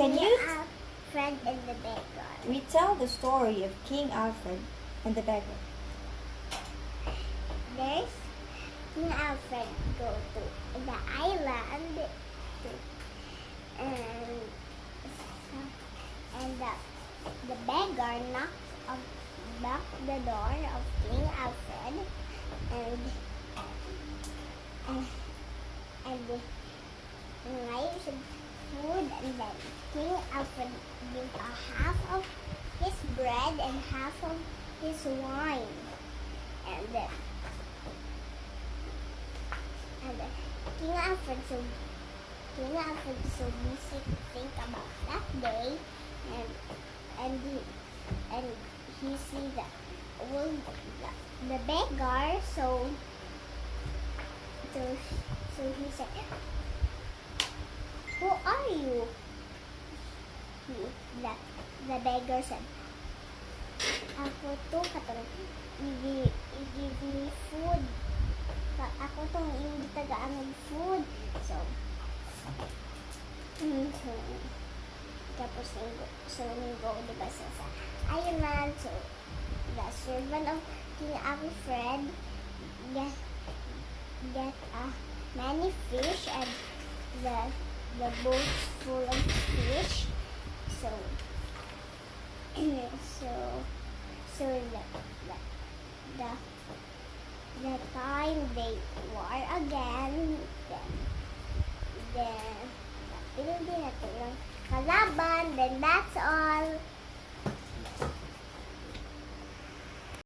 Can King you Alfred and the beggar. retell the story of King Alfred and the beggar? There's King Alfred go to the island and the beggar knocked the door of King Alfred and knives and food, and then King Alfred gave a half of his bread and half of his wine, and then King Alfred so busy to think about that day, and he see the beggar, so he said, "Who are you?" The beggar said, "Ako to katong i-give me food. Ako tong hindi tagaan ng food." So tapos go diba sa island. So the servant of King Alfred get many fish, and the boat full of fish. So the time they war again, then pinili natin yung kalaban, then that's all.